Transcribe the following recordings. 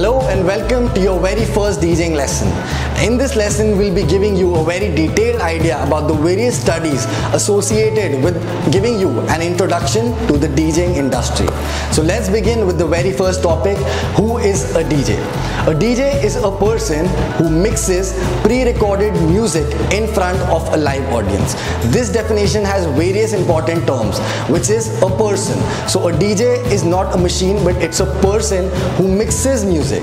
Hello and welcome to your very first DJing lesson. In this lesson, we'll be giving you a very detailed idea about the various studies associated with giving you an introduction to the DJing industry. So let's begin with the very first topic. Who is a DJ? A DJ is a person who mixes pre-recorded music in front of a live audience. This definition has various important terms, which is a person. So a DJ is not a machine, but it's a person who mixes music.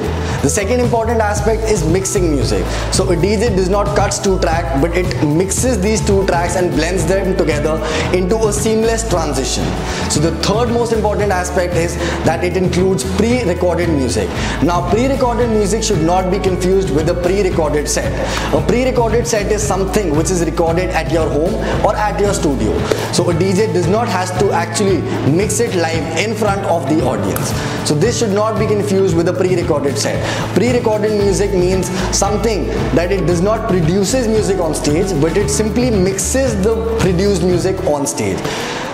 The second important aspect is mixing music. So a DJ does not cut two tracks, but it mixes these two tracks and blends them together into a seamless transition. So the third most important aspect is that it includes pre-recorded music. Now pre-recorded music should not be confused with a pre-recorded set. A pre-recorded set is something which is recorded at your home or at your studio. So a DJ does not have to actually mix it live in front of the audience. So this should not be confused with a pre-recorded set. Pre-recorded music means something that it does not produces music on stage, but it simply mixes the produced music on stage.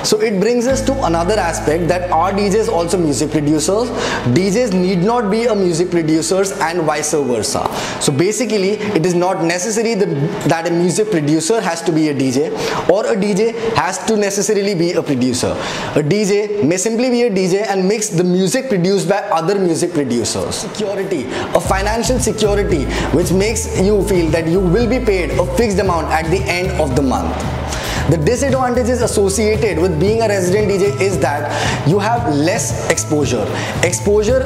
So it brings us to another aspect, that are DJs also music producers? DJs need not be a music producers and vice versa. So basically it is not necessary that a music producer has to be a DJ, or a DJ has to necessarily be a producer. A DJ may simply be a DJ and mix the music produced by other music producers. Security, a financial security which makes you feel that you will be paid a fixed amount at the end of the month. The disadvantages associated with being a resident DJ is that you have less exposure. Exposure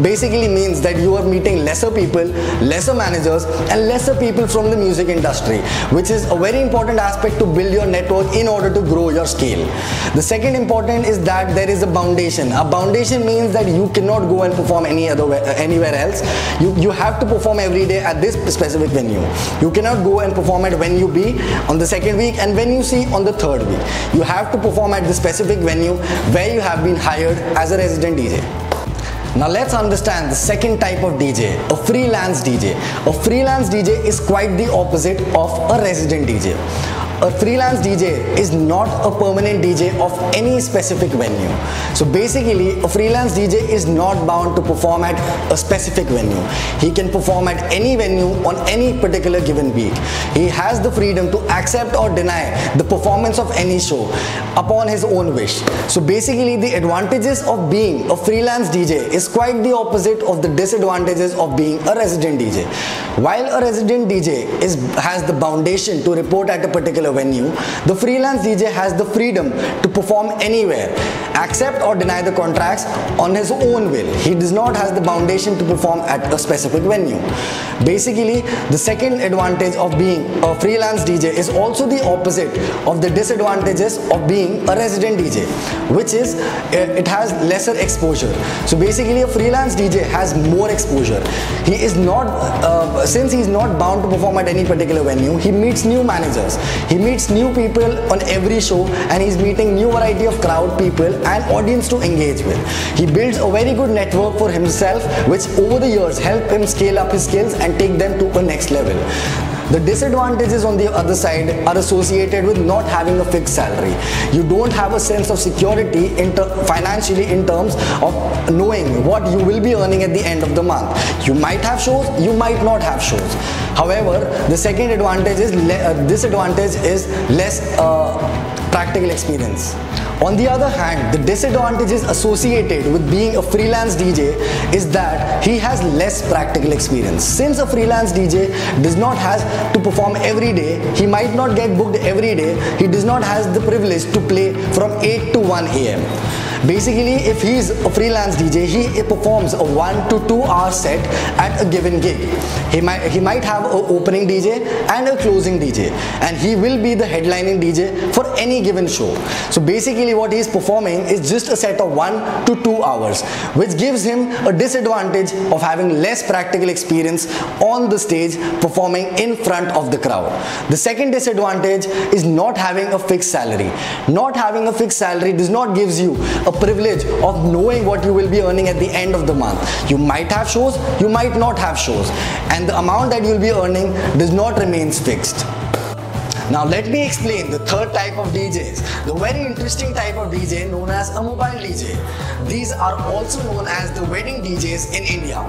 basically means that you are meeting lesser people, lesser managers and lesser people from the music industry, which is a very important aspect to build your network in order to grow your scale. The second important is that there is a foundation. A foundation means that you cannot go and perform anywhere else. You have to perform every day at this specific venue. You cannot go and perform at venue B on the second week and venue C on the third week. You have to perform at the specific venue where you have been hired as a resident DJ. Now let's understand the second type of DJ, a freelance DJ. A freelance DJ is quite the opposite of a resident DJ. A freelance DJ is not a permanent DJ of any specific venue. So basically a freelance DJ is not bound to perform at a specific venue. He can perform at any venue on any particular given week. He has the freedom to accept or deny the performance of any show upon his own wish. So basically the advantages of being a freelance DJ is quite the opposite of the disadvantages of being a resident DJ. While a resident DJ has the foundation to report at a particular venue, the freelance DJ has the freedom to perform anywhere, accept or deny the contracts on his own will. He does not have the foundation to perform at a specific venue. Basically, the second advantage of being a freelance DJ is also the opposite of the disadvantages of being a resident DJ, which is it has lesser exposure. So basically a freelance DJ has more exposure. He is not, since he is not bound to perform at any particular venue, he meets new managers. He meets new people on every show and he's meeting new variety of crowd, people and audience to engage with. He builds a very good network for himself, which over the years help him scale up his skills and take them to a next level. The disadvantages on the other side are associated with not having a fixed salary. You don't have a sense of security financially in terms of knowing what you will be earning at the end of the month. You might have shows, you might not have shows. However, the second disadvantage is less practical experience. On the other hand, the disadvantages associated with being a freelance DJ is that he has less practical experience. Since a freelance DJ does not have to perform every day, he might not get booked every day, he does not have the privilege to play from 8 to 1 AM. Basically, if he is a freelance DJ, he performs a 1 to 2 hour set at a given gig. He might have an opening DJ and a closing DJ, and he will be the headlining DJ for any given show. So basically what he is performing is just a set of 1 to 2 hours, which gives him a disadvantage of having less practical experience on the stage performing in front of the crowd. The second disadvantage is not having a fixed salary. Not having a fixed salary does not give you a privilege of knowing what you will be earning at the end of the month. You might have shows, you might not have shows, and the amount that you will be earning does not remain fixed. Now let me explain the third type of DJs, the very interesting type of DJ known as a mobile DJ. These are also known as the wedding DJs in India.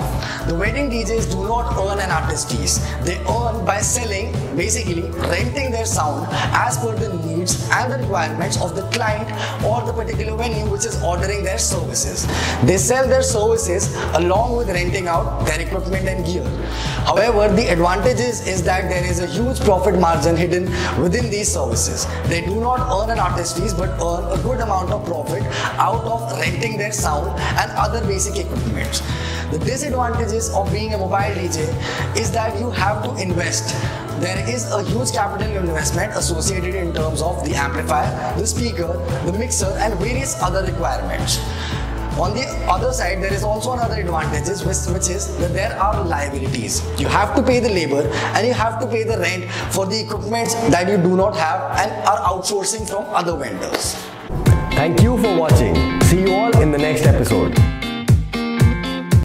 The wedding DJs do not earn an artist fees. They earn by selling, basically renting their sound as per the needs and the requirements of the client or the particular venue which is ordering their services. They sell their services along with renting out their equipment and gear. However, the advantage is that there is a huge profit margin hidden within these services. They do not earn an artist fees but earn a good amount of profit out of renting their sound and other basic equipment. The disadvantages of being a mobile DJ is that you have to invest. There is a huge capital investment associated in terms of the amplifier, the speaker, the mixer and various other requirements. On the other side, there is also another advantage which is that there are liabilities. You have to pay the labor and you have to pay the rent for the equipment that you do not have and are outsourcing from other vendors. Thank you for watching. See you all in the next episode.